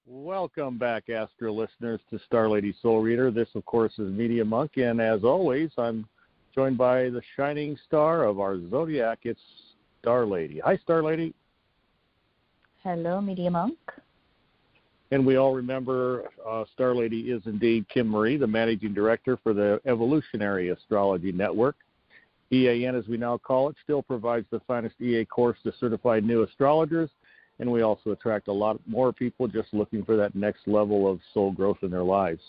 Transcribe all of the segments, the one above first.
Welcome back, Astro listeners, to Star Lady Soul Reader. This, of course, is Media Monk, and as always, I'm joined by the shining star of our zodiac. It's Star Lady. Hi, Star Lady. Hello, Media Monk. And we all remember Star Lady is indeed Kim Marie, the managing director for the Evolutionary Astrology Network. EAN, as we now call it, still provides the finest EA course to certified new astrologers, and we also attract a lot more people just looking for that next level of soul growth in their lives.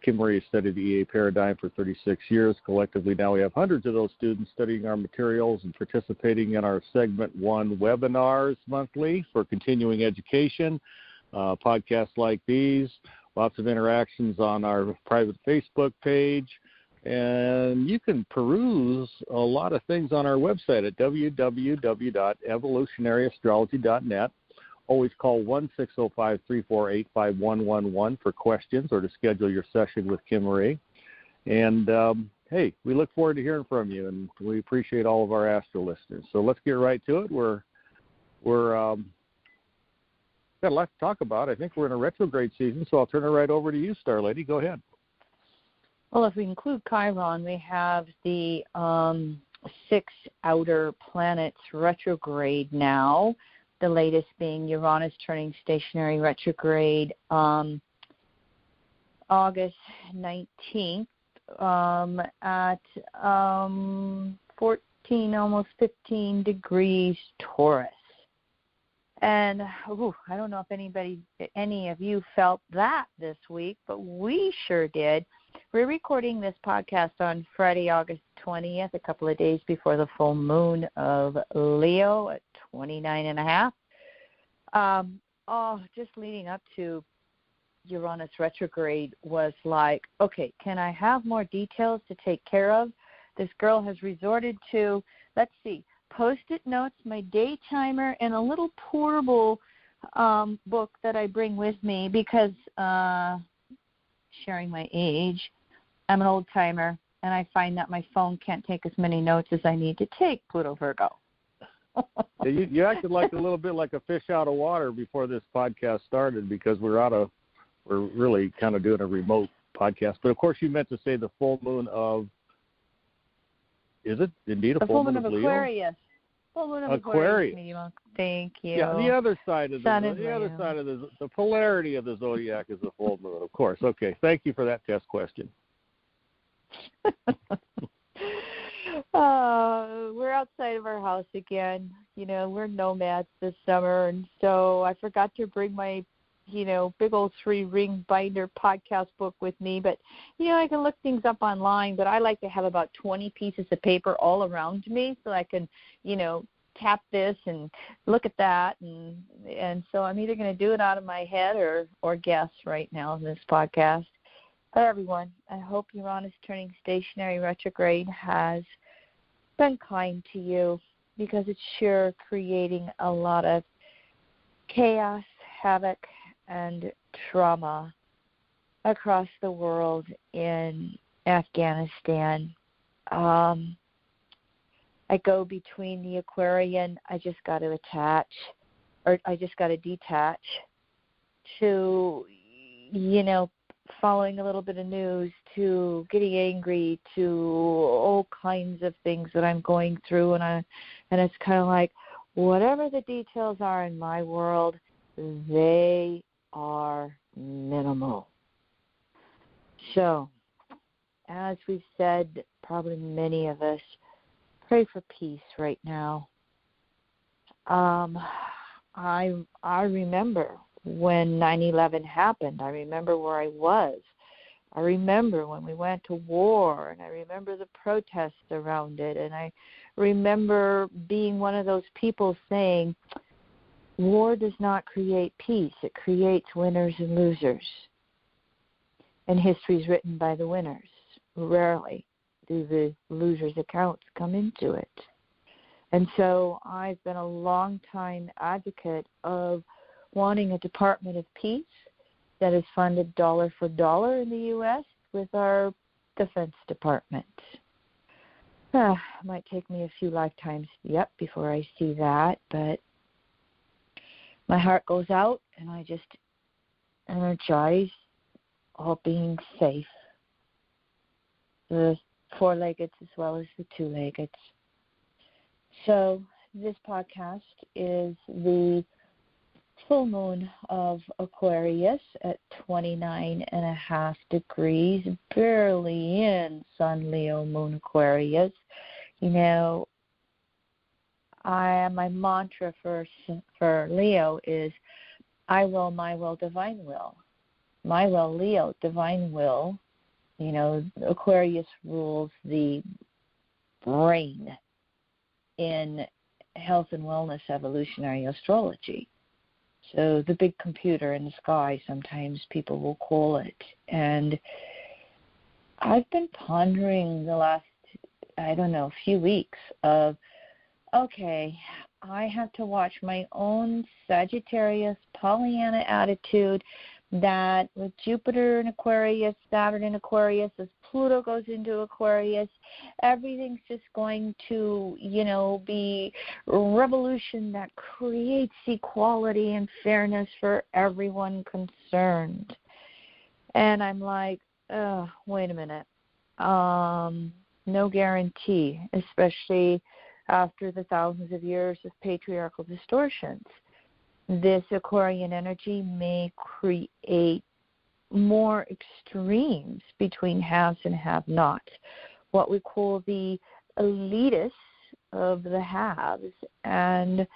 Kim Marie has studied the EA paradigm for 36 years. Collectively, now we have hundreds of those students studying our materials and participating in our Segment 1 webinars monthly for continuing education, podcasts like these, lots of interactions on our private Facebook page, and you can peruse a lot of things on our website at www.evolutionaryastrology.net. Always call 1-605-348-5111 for questions or to schedule your session with Kim Marie. And, hey, we look forward to hearing from you, and we appreciate all of our Astro listeners. So let's get right to it. We're got a lot to talk about. I think we're in a retrograde season, so I'll turn it right over to you, Star Lady. Go ahead. Well, if we include Chiron, we have the 6 outer planets retrograde now, the latest being Uranus turning stationary retrograde August 19th at 14, almost 15 degrees Taurus. And I don't know if any of you felt that this week, but we sure did. We're recording this podcast on Friday, August 20th, a couple of days before the full moon of Leo at 29.5. Just leading up to Uranus retrograde was like, okay, can I have more details to take care of? This girl has resorted to, let's see, Post-it notes, my day timer, and a little portable book that I bring with me because, sharing my age, I'm an old timer, and I find that my phone can't take as many notes as I need to take, Pluto Virgo. You acted like a little bit like a fish out of water before this podcast started because we're really kind of doing a remote podcast. But, of course, you meant to say the full moon of, is it indeed a full moon of Leo? Aquarius. Full moon of Aquarius. Thank you. Yeah, the other side of the polarity of the zodiac is the full moon, of course. Okay, thank you for that test question. We're outside of our house again. You know, we're nomads this summer, and so I forgot to bring my big old 3-ring binder podcast book with me. But, I can look things up online, but I like to have about 20 pieces of paper all around me so I can, tap this and look at that. And so I'm either going to do it out of my head or guess right now in this podcast. But everyone, I hope Uranus turning stationary retrograde has been kind to you because it's sure creating a lot of chaos, havoc, and trauma across the world in Afghanistan. I go between the Aquarian, I just got to detach to, following a little bit of news, to getting angry, to all kinds of things that I'm going through, and it's kind of like, whatever the details are in my world, they are minimal. So, as we've said, probably many of us, pray for peace right now. I remember when 9/11 happened. I remember where I was. I remember when we went to war, and I remember the protests around it, and I remember being one of those people saying, war does not create peace. It creates winners and losers. And history is written by the winners. Rarely do the losers' accounts come into it. And so I've been a long-time advocate of wanting a Department of Peace that is funded dollar for dollar in the U.S. with our Defense Department. It might take me a few lifetimes before I see that, but my heart goes out, and I just energized, all being safe. The four-leggeds as well as the two-leggeds. So this podcast is the full moon of Aquarius at 29.5 degrees, barely in Sun, Leo, Moon, Aquarius. You know, my mantra for Leo is, I will, my will, divine will. My will, Leo, divine will. You know, Aquarius rules the brain in health and wellness evolutionary astrology. So the big computer in the sky, sometimes people will call it. And I've been pondering the last, few weeks of, okay, I have to watch my own Sagittarius Pollyanna attitude that with Jupiter in Aquarius, Saturn in Aquarius, as Pluto goes into Aquarius, everything's just going to, be revolution that creates equality and fairness for everyone concerned. And I'm like, wait a minute. No guarantee, especially after the thousands of years of patriarchal distortions. This Aquarian energy may create more extremes between haves and have-nots, what we call the elitists of the haves and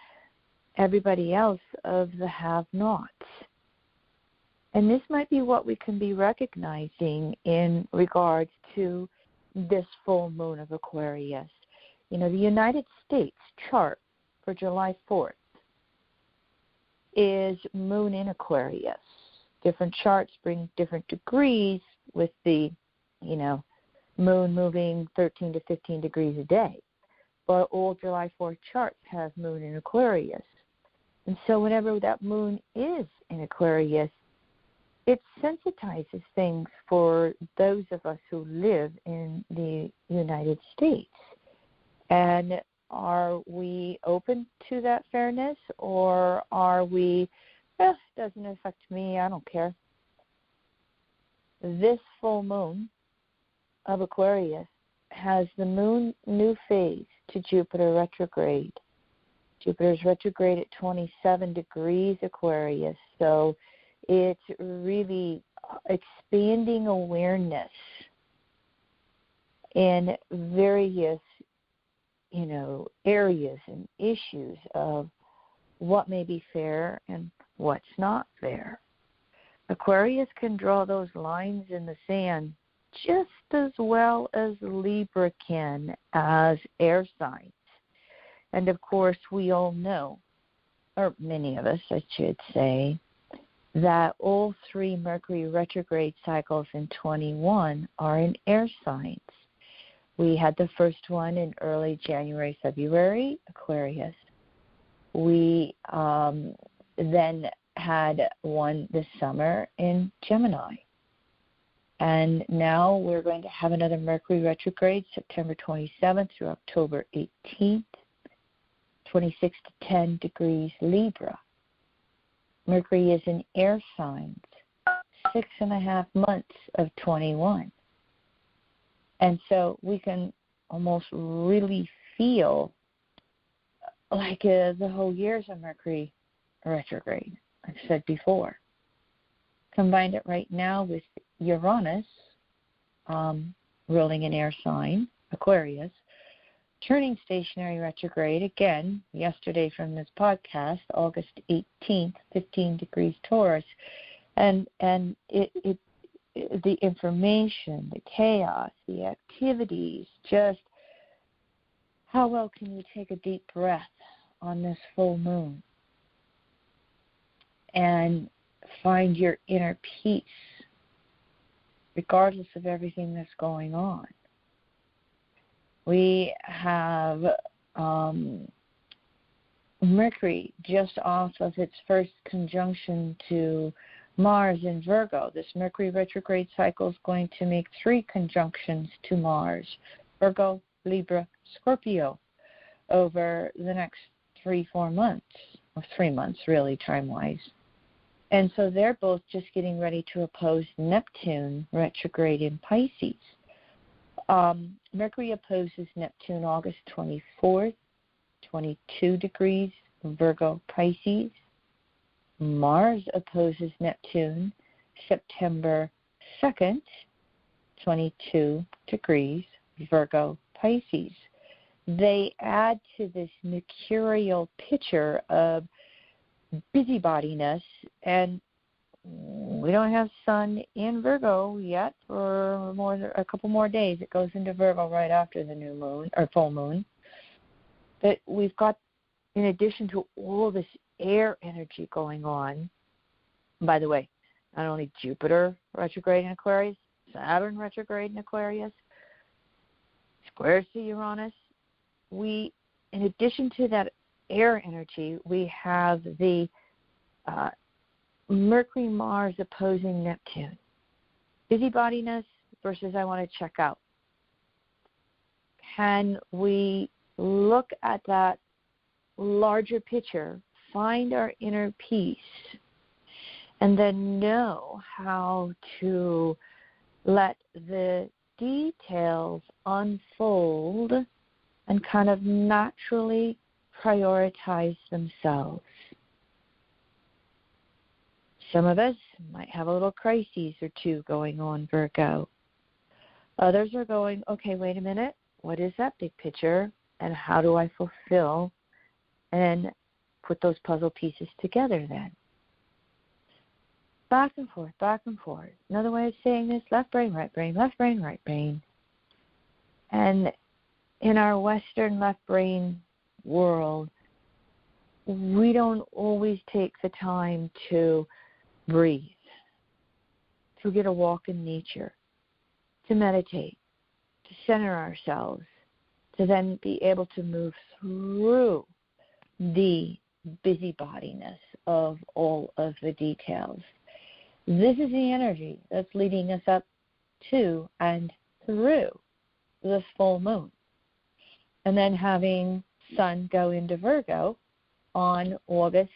everybody else of the have-nots. And this might be what we can be recognizing in regards to this full moon of Aquarius. You know, the United States chart for July 4th is moon in Aquarius. Different charts bring different degrees with the, moon moving 13 to 15 degrees a day. But all July 4th charts have moon in Aquarius. And so whenever that moon is in Aquarius, it sensitizes things for those of us who live in the United States. And are we open to that fairness, or are we, it doesn't affect me, I don't care? This full moon of Aquarius has the moon new phase to Jupiter retrograde. Jupiter's retrograde at 27 degrees Aquarius, so it's really expanding awareness in various areas and issues of what may be fair and what's not fair. Aquarius can draw those lines in the sand just as well as Libra can as air signs. And of course, we all know, or many of us, I should say, that all three Mercury retrograde cycles in 21 are in air signs. We had the first one in early January, February, Aquarius. We then had one this summer in Gemini. And now we're going to have another Mercury retrograde, September 27th through October 18th, 26 to 10 degrees Libra. Mercury is in air signs, 6.5 months of 21. And so we can almost really feel like the whole year's a Mercury retrograde, I've said before. Combine it right now with Uranus ruling an air sign, Aquarius, turning stationary retrograde again yesterday from this podcast, August 18th, 15 degrees Taurus. And it the information, the chaos, the activities, just how well can you take a deep breath on this full moon and find your inner peace regardless of everything that's going on. We have Mercury just off of its first conjunction to Mars in Virgo. This Mercury retrograde cycle is going to make 3 conjunctions to Mars, Virgo, Libra, Scorpio, over the next 3-4 months, or 3 months really time-wise. And so they're both just getting ready to oppose Neptune retrograde in Pisces. Mercury opposes Neptune August 24th, 22 degrees, Virgo, Pisces. Mars opposes Neptune September 2nd, 22 degrees, Virgo, Pisces. They add to this mercurial picture of busybodiness, and we don't have Sun in Virgo yet for a couple more days. It goes into Virgo right after the new moon or full moon. But we've got, in addition to all this air energy going on, by the way, not only Jupiter retrograde in Aquarius, Saturn retrograde in Aquarius, squares to Uranus. In addition to that air energy, we have the Mercury Mars opposing Neptune. Busybodiness versus I want to check out. Can we look at that larger picture, find our inner peace, and then know how to let the details unfold and kind of naturally prioritize themselves? Some of us might have a little crisis or two going on, Virgo. Others are going, okay, wait a minute, what is that big picture, and how do I fulfill and put those puzzle pieces together then? Back and forth, back and forth. Another way of saying this, left brain, right brain, left brain, right brain. And in our Western left brain world, we don't always take the time to breathe, to get a walk in nature, to meditate, to center ourselves, to then be able to move through the busybodiness of all of the details. This is the energy that's leading us up to and through this full moon. And then having Sun go into Virgo on August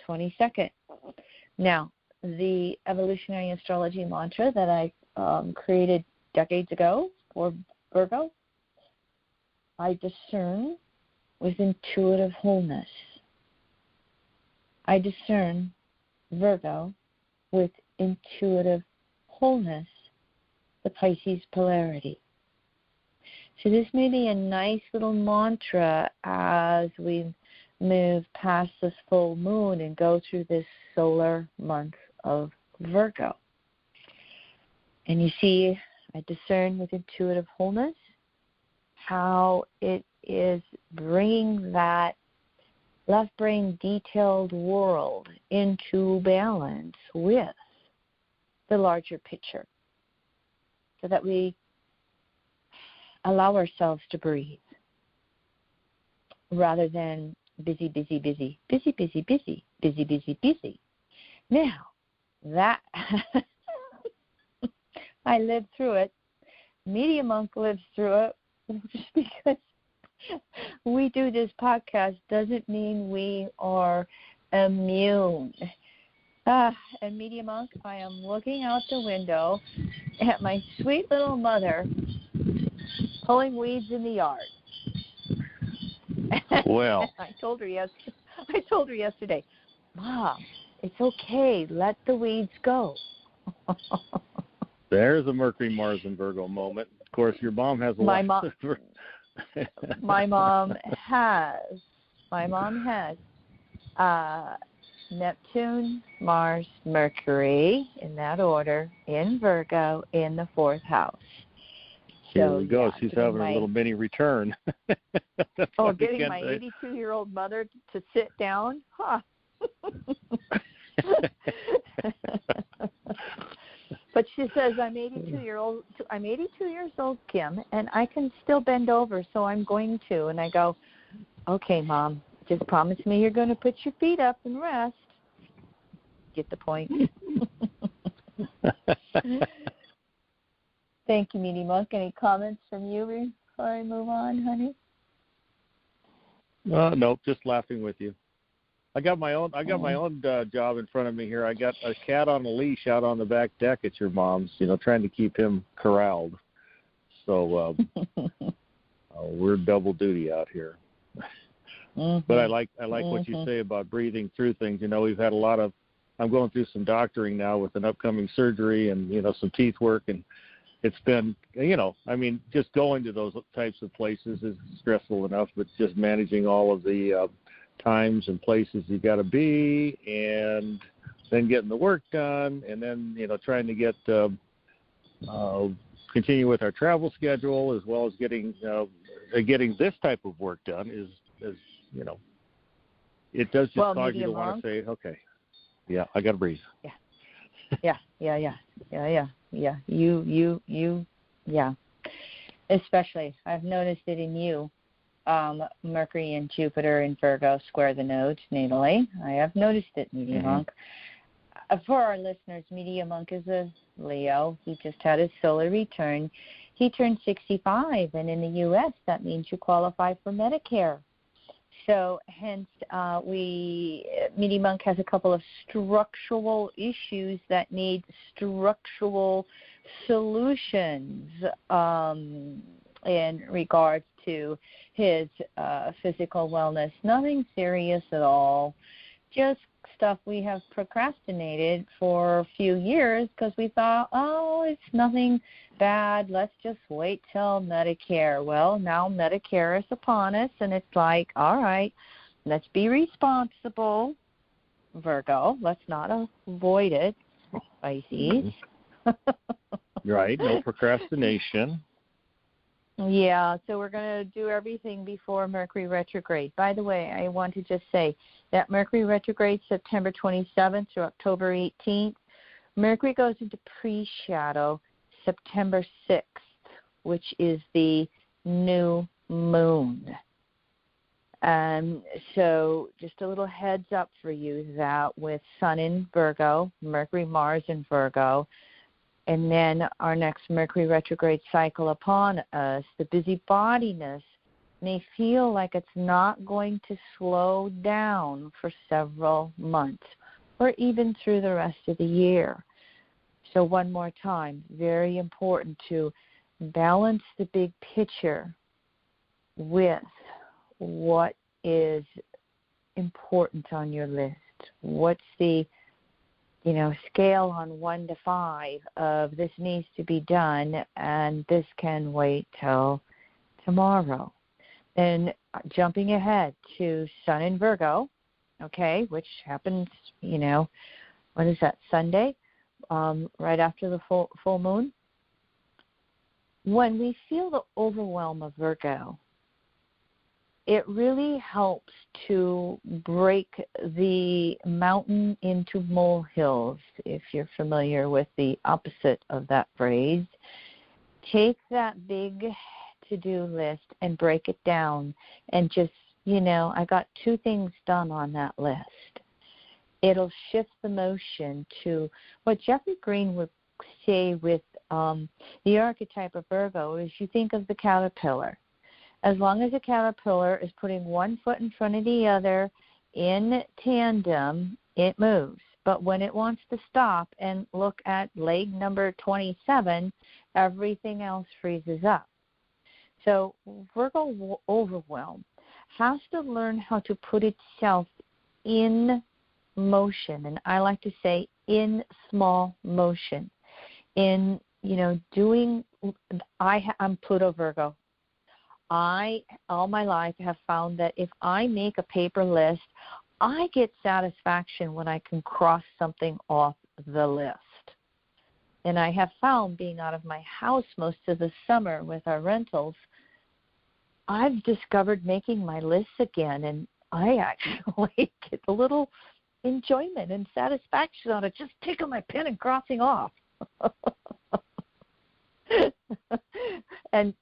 22nd. Now, the evolutionary astrology mantra that I created decades ago for Virgo, I discern with intuitive wholeness. I discern, Virgo, with intuitive wholeness, the Pisces polarity. So this may be a nice little mantra as we move past this full moon and go through this solar month of Virgo. And you see, I discern with intuitive wholeness how it is bringing that left brain detailed world into balance with the larger picture, so that we allow ourselves to breathe rather than busy, busy, busy, busy, busy, busy, busy, busy, busy. Now, that I lived through it. Media Monk lives through it. Just because we do this podcast doesn't mean we are immune. And Media Monk, I am looking out the window at my sweet little mother pulling weeds in the yard. Well, I told her yesterday, Mom, it's okay. Let the weeds go. There's a Mercury, Mars, and Virgo moment. Of course, your mom has a lot. My mom has Neptune, Mars, Mercury, in that order, in Virgo, in the fourth house. Here we go. She's having a little mini return. Getting my 82-year-old mother to sit down? Huh. But she says, I'm 82 years old, Kim, and I can still bend over, so I'm going to. And I go, okay, Mom, just promise me you're going to put your feet up and rest. Get the point. Thank you, Meaty Monk. Any comments from you before I move on, honey? Nope, just laughing with you. I got my own job in front of me here. I got a cat on a leash out on the back deck at your mom's, trying to keep him corralled. So we're double duty out here. Mm-hmm. But I like what you say about breathing through things. We've had I'm going through some doctoring now with an upcoming surgery and, some teeth work. And it's been, just going to those types of places is stressful enough, but just managing all of the times and places you got to be, and then getting the work done, and then, trying to get continue with our travel schedule, as well as getting this type of work done is it does just cause you to want to say, okay, yeah, I got to breathe. Yeah. Yeah. Especially, I've noticed it in you. Mercury and Jupiter in Virgo square the node natally. I have noticed it, Media Monk. For our listeners, Media Monk is a Leo. He just had his solar return. He turned 65, and in the U.S., that means you qualify for Medicare. So, hence, Media Monk has a couple of structural issues that need structural solutions in regards to his physical wellness. Nothing serious at all, just stuff we have procrastinated for a few years because we thought, it's nothing bad, let's just wait till Medicare. Well, now Medicare is upon us, and it's like, all right, let's be responsible, Virgo. Let's not avoid it, Pisces. Right, no procrastination. Yeah, so we're going to do everything before Mercury retrograde. By the way, I want to just say that Mercury retrograde September 27th through October 18th. Mercury goes into pre-shadow September 6th, which is the new moon. So just a little heads up for you that with Sun in Virgo, Mercury Mars in Virgo, and then our next Mercury retrograde cycle upon us, the busybodiness may feel like it's not going to slow down for several months or even through the rest of the year. So one more time, very important to balance the big picture with what is important on your list. What's the scale on 1 to 5 of this needs to be done and this can wait till tomorrow. And jumping ahead to Sun in Virgo, okay, which happens, what is that, Sunday, right after the full moon. When we feel the overwhelm of Virgo, it really helps to break the mountain into molehills, if you're familiar with the opposite of that phrase. Take that big to-do list and break it down and just, I got 2 things done on that list. It'll shift the motion to what Jeffrey Green would say with the archetype of Virgo is you think of the caterpillar. As long as a caterpillar is putting one foot in front of the other in tandem, it moves. But when it wants to stop and look at leg number 27, everything else freezes up. So Virgo overwhelm has to learn how to put itself in motion, and I like to say in small motion. In, I'm Pluto Virgo. I, all my life, have found that if I make a paper list, I get satisfaction when I can cross something off the list. And I have found, being out of my house most of the summer with our rentals, I've discovered making my lists again, and I actually get a little enjoyment and satisfaction out of just taking my pen and crossing off. and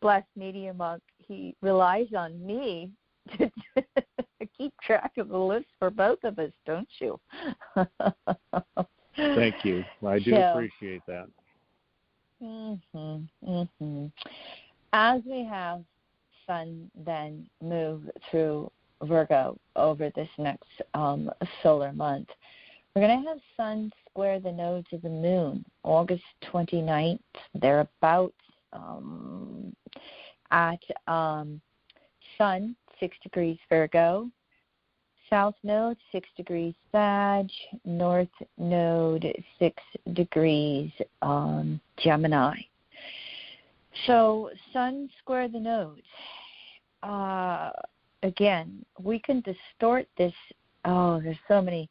bless Media Monk, he relies on me to keep track of the list for both of us, don't you? Thank you. I do appreciate that. As we have Sun then move through Virgo over this next solar month. We're going to have Sun square the nodes of the Moon August 29th. They're about at Sun, 6 degrees Virgo, South node, 6 degrees Sag, North node, 6 degrees Gemini. So Sun square the nodes. Again, we can distort this. Oh, there's so many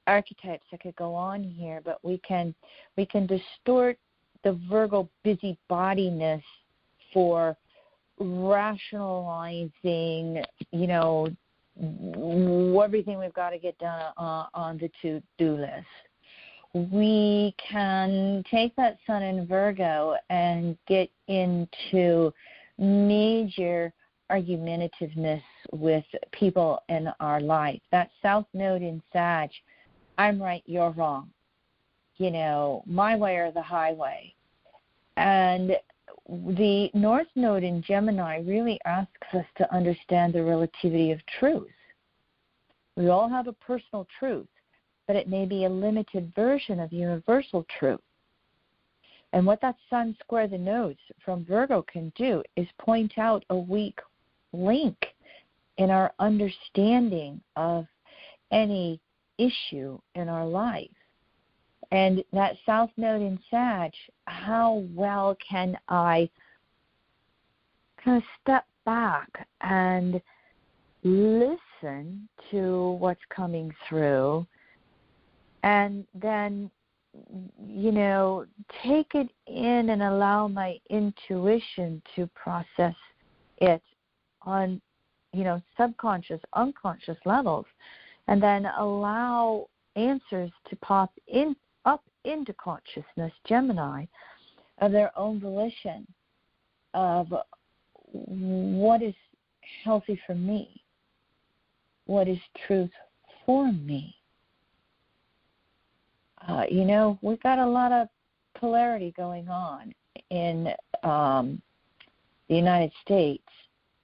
archetypes that could go on here, but we can distort the Virgo busybodiness for rationalizing, everything we've got to get done on the to-do list. We can take that Sun in Virgo and get into major argumentativeness with people in our life. That South node in Sag, I'm right, you're wrong. My way or the highway. And the North node in Gemini really asks us to understand the relativity of truth. We all have a personal truth, but it may be a limited version of universal truth. And what that Sun square the nodes from Virgo can do is point out a weak link in our understanding of any issue in our life. And that South node in Sag, how well can I kind of step back and listen to what's coming through and then, take it in and allow my intuition to process it on, subconscious, unconscious levels, and then allow answers to pop up into consciousness, Gemini, of their own volition, of what is healthy for me, what is truth for me. We've got a lot of polarity going on in the United States,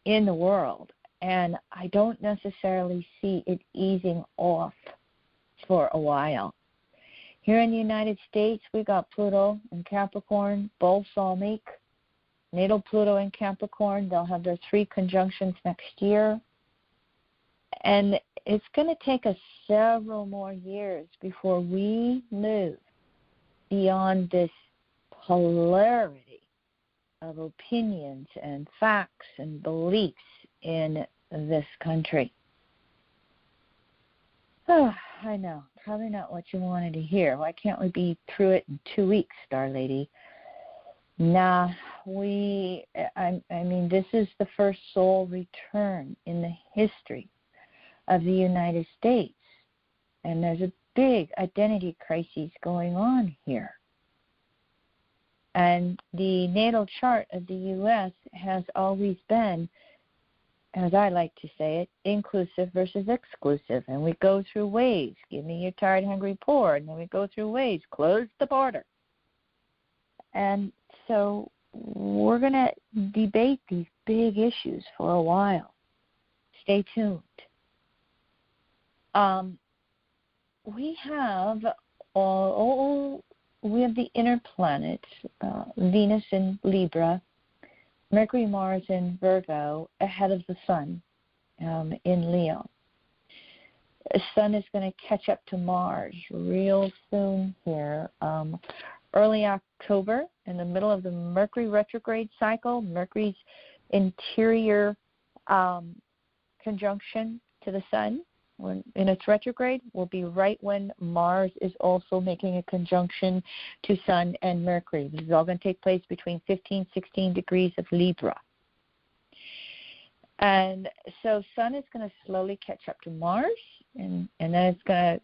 in the world, and I don't necessarily see it easing off for a while. Here in the United States, we got Pluto in Capricorn, both soulmate, natal Pluto in Capricorn. They'll have their 3 conjunctions next year. And it's going to take us several more years before we move beyond this polarity of opinions and facts and beliefs in this country. Oh, I know, probably not what you wanted to hear. Why can't we be through it in 2 weeks, Star Lady? Nah, this is the first soul return in the history of the United States. And there's a big identity crisis going on here. And the natal chart of the U.S. has always been, as I like to say it, inclusive versus exclusive. And we go through waves. Give me your tired, hungry, poor. And then we go through waves. Close the border. And so we're going to debate these big issues for a while. Stay tuned. We have the inner planets, Venus in Libra, Mercury, Mars in Virgo, ahead of the Sun in Leo. The Sun is going to catch up to Mars real soon here. Early October, in the middle of the Mercury retrograde cycle, Mercury's interior conjunction to the Sun, when in its retrograde, will be right when Mars is also making a conjunction to Sun and Mercury. This is all going to take place between 15, 16 degrees of Libra. And so Sun is going to slowly catch up to Mars, and then it's going to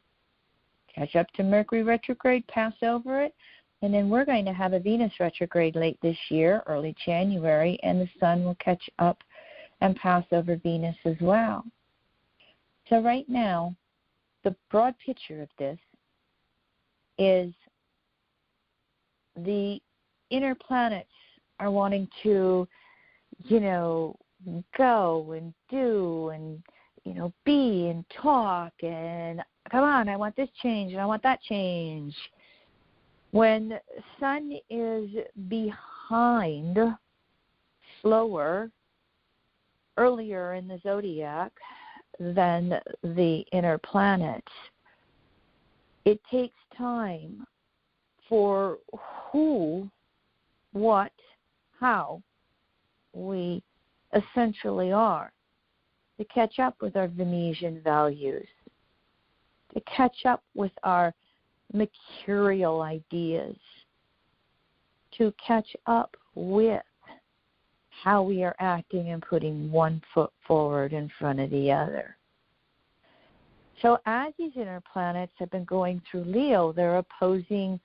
catch up to Mercury retrograde, pass over it, and then we're going to have a Venus retrograde late this year, early January, and the Sun will catch up and pass over Venus as well. So right now, the broad picture of this is the inner planets are wanting to, go and do and, be and talk and come on, I want this change and I want that change. When Sun is behind, slower, earlier in the zodiac than the inner planets, it takes time for who, what, how we essentially are to catch up with our Venusian values, to catch up with our mercurial ideas, to catch up with how we are acting and putting one foot forward in front of the other. So as these inner planets have been going through Leo, they're opposing,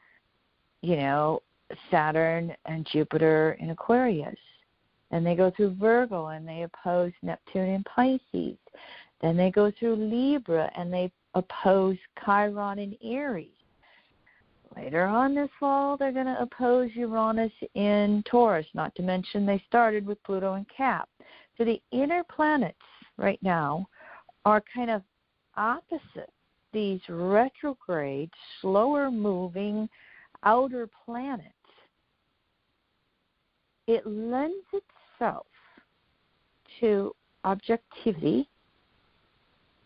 Saturn and Jupiter in Aquarius. And they go through Virgo and they oppose Neptune in Pisces. Then they go through Libra and they oppose Chiron in Aries. Later on this fall, they're going to oppose Uranus in Taurus, not to mention they started with Pluto in Cap. So the inner planets right now are kind of opposite these retrograde, slower-moving outer planets. It lends itself to objectivity,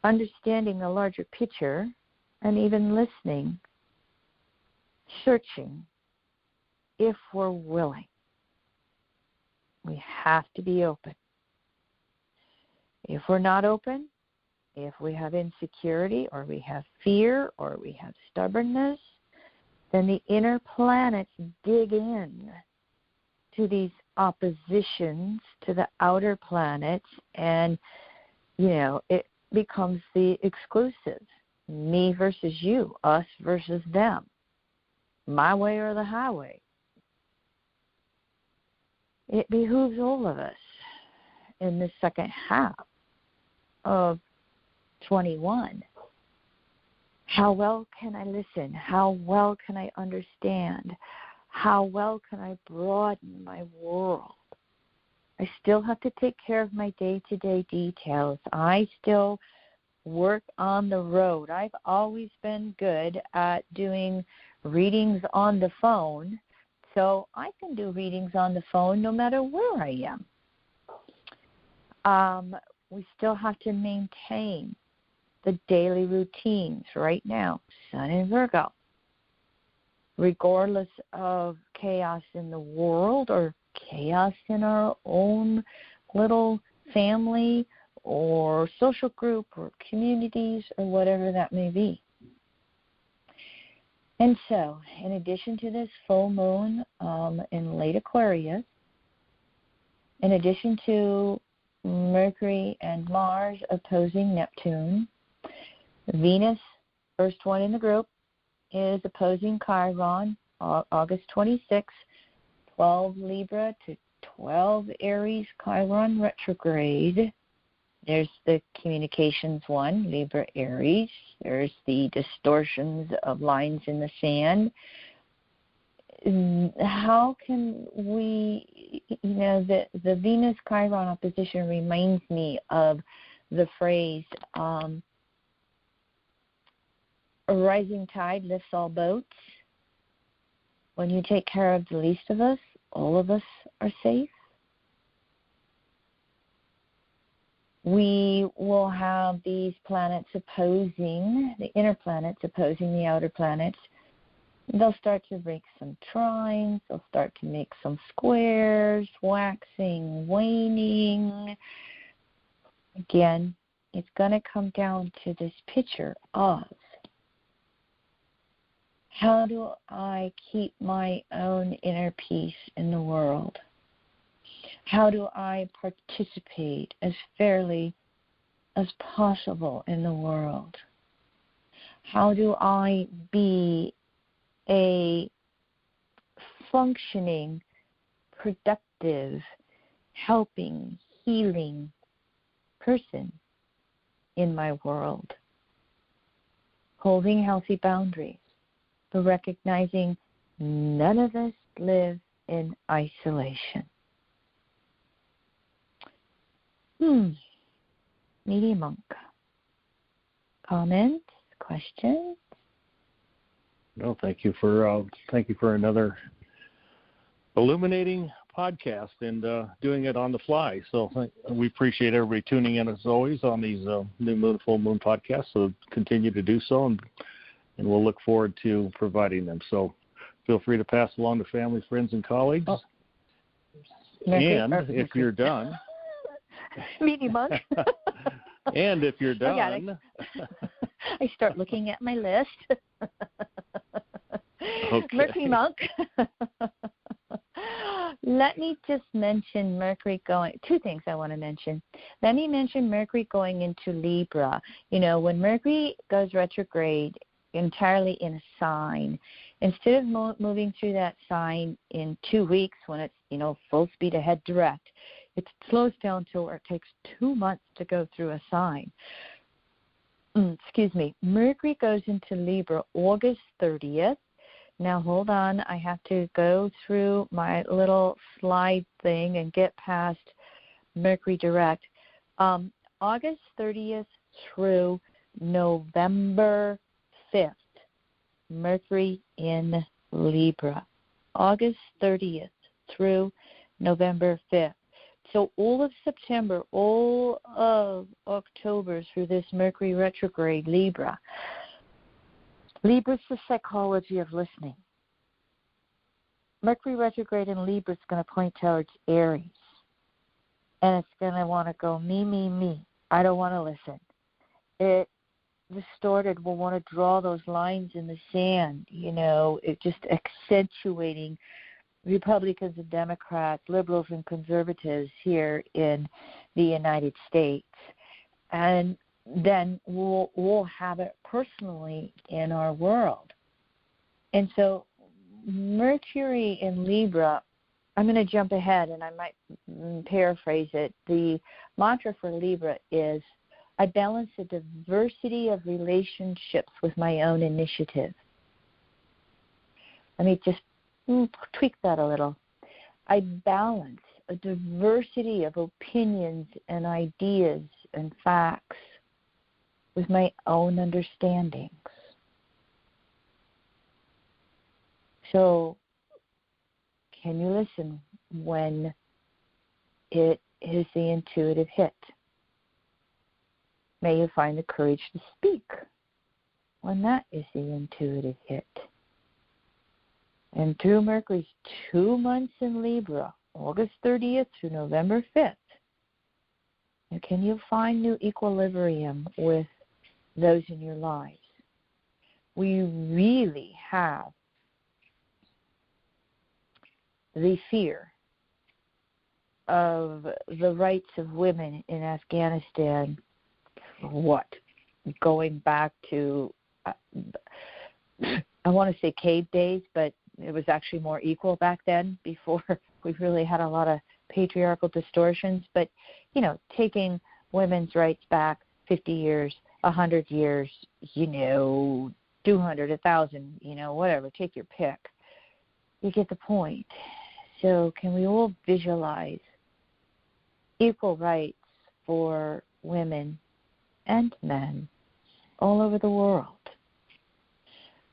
understanding the larger picture, and even listening, searching, if we're willing. We have to be open. If we're not open, if we have insecurity or we have fear or we have stubbornness, then the inner planets dig in to these oppositions to the outer planets, and, it becomes the exclusive. Me versus you, us versus them. My way or the highway. It behooves all of us in the second half of 21. How well can I listen? How well can I understand? How well can I broaden my world? I still have to take care of my day-to-day details. I still work on the road. I've always been good at doing readings on the phone, so I can do readings on the phone no matter where I am. We still have to maintain the daily routines right now, Sun in Virgo. Regardless of chaos in the world or chaos in our own little family or social group or communities or whatever that may be. And so, in addition to this full moon in late Aquarius, in addition to Mercury and Mars opposing Neptune, Venus, first one in the group, is opposing Chiron, August 26th, 12 Libra to 12 Aries, Chiron retrograde. There's the communications one, Libra, Aries. There's the distortions of lines in the sand. How can we, the Venus-Chiron opposition reminds me of the phrase, a rising tide lifts all boats. When you take care of the least of us, all of us are safe. We will have these planets opposing, the inner planets opposing the outer planets. They'll start to make some trines. They'll start to make some squares, waxing, waning. Again, it's going to come down to this picture of how do I keep my own inner peace in the world? How do I participate as fairly as possible in the world? How do I be a functioning, productive, helping, healing person in my world? Holding healthy boundaries, but recognizing none of us live in isolation. Meaty Monk. Comments? Questions? No, thank you for another illuminating podcast and doing it on the fly. So we appreciate everybody tuning in as always on these new moon, full moon podcasts. So continue to do so, and we'll look forward to providing them. So feel free to pass along to family, friends, and colleagues. Oh. And if you're done, Meaty Monk. And if you're done, I start looking at my list. Okay. Mercury Monk. Let me just mention Mercury going. Two things I want to mention. Let me mention Mercury going into Libra. You know, when Mercury goes retrograde entirely in a sign, instead of moving through that sign in 2 weeks when it's, full speed ahead direct, it slows down to where it takes 2 months to go through a sign. Mercury goes into Libra August 30th. Now, hold on. I have to go through my little slide thing and get past Mercury direct. August 30th through November 5th, Mercury in Libra. August 30th through November 5th. So all of September, all of October through this Mercury retrograde, Libra. Libra's the psychology of listening. Mercury retrograde in Libra is going to point towards Aries. And it's going to want to go, me, me, me. I don't want to listen. It distorted will want to draw those lines in the sand, it just accentuating Republicans and Democrats, liberals and conservatives here in the United States. And then we'll have it personally in our world. And so Mercury in Libra, I'm going to jump ahead and I might paraphrase it. The mantra for Libra is, I balance a diversity of relationships with my own initiative. Let me just tweak that a little. I balance a diversity of opinions and ideas and facts with my own understandings. So, can you listen when it is the intuitive hit? May you find the courage to speak when that is the intuitive hit. And through Mercury's 2 months in Libra, August 30th through November 5th, and can you find new equilibrium with those in your lives? We really have the fear of the rights of women in Afghanistan, going back to, I want to say cave days, but it was actually more equal back then before we really had a lot of patriarchal distortions. But, taking women's rights back 50 years, 100 years, 200, 1,000, whatever, take your pick. You get the point. So can we all visualize equal rights for women and men all over the world?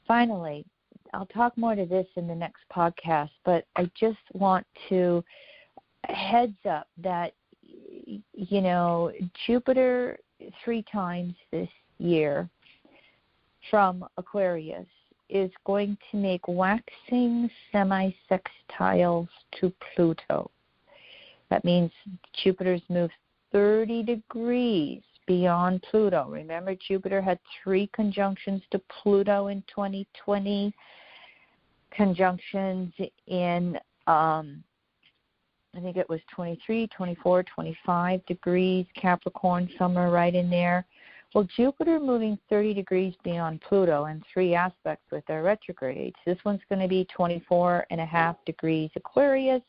Finally, I'll talk more to this in the next podcast, but I just want to heads up that, Jupiter 3 times this year from Aquarius is going to make waxing semi-sextiles to Pluto. That means Jupiter's moved 30 degrees beyond Pluto. Remember, Jupiter had 3 conjunctions to Pluto in 2020, conjunctions in, I think it was 23, 24, 25 degrees, Capricorn, somewhere right in there. Well, Jupiter moving 30 degrees beyond Pluto in 3 aspects with their retrogrades. This one's going to be 24.5 degrees Aquarius,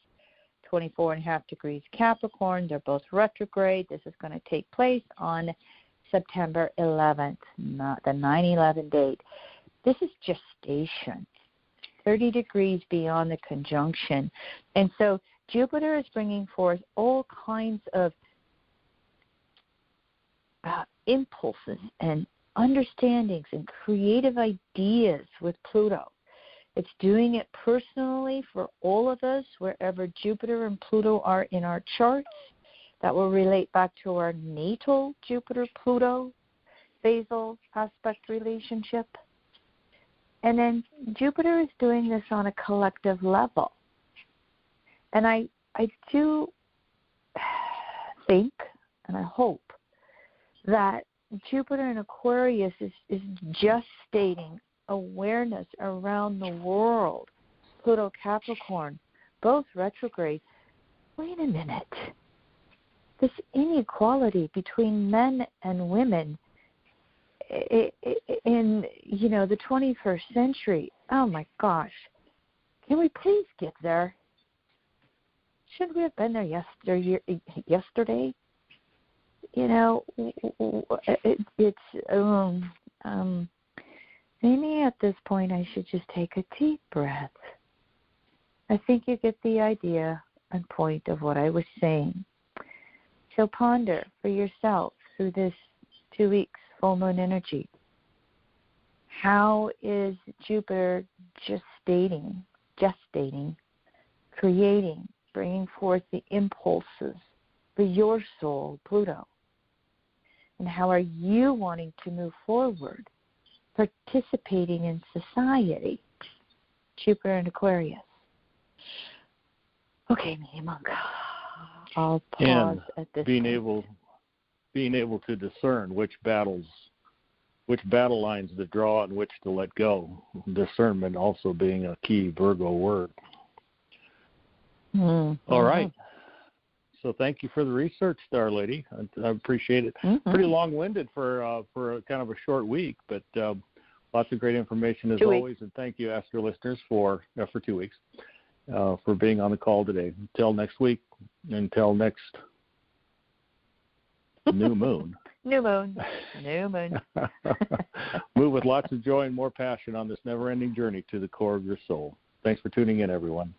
24.5 degrees Capricorn. They're both retrograde. This is going to take place on September 11th, not the 9/11 date. This is gestation, 30 degrees beyond the conjunction. And so Jupiter is bringing forth all kinds of impulses and understandings and creative ideas with Pluto. It's doing it personally for all of us, wherever Jupiter and Pluto are in our charts. That will relate back to our natal Jupiter-Pluto phasal aspect relationship. And then Jupiter is doing this on a collective level. And I do think, and I hope, that Jupiter in Aquarius is just stating awareness around the world. Pluto Capricorn, both retrograde. Wait a minute. This inequality between men and women in, the 21st century, oh my gosh. Can we please get there? Shouldn't we have been there yesterday? Maybe at this point I should just take a deep breath. I think you get the idea and point of what I was saying. So ponder for yourself through this 2 weeks full moon energy. How is Jupiter gestating, creating, bringing forth the impulses for your soul, Pluto? And how are you wanting to move forward, participating in society, Jupiter and Aquarius? Okay, Media Monk. I'll pause at this being point. Being able to discern which battle lines to draw and which to let go. Discernment also being a key Virgo word. Mm-hmm. All right. So thank you for the research, Star Lady. I appreciate it. Mm-hmm. Pretty long-winded for a kind of a short week, but lots of great information as always. And thank you, Astro listeners, for 2 weeks for being on the call today. Until next week. Until next new moon. New moon. Move with lots of joy and more passion on this never-ending journey to the core of your soul. Thanks for tuning in, everyone.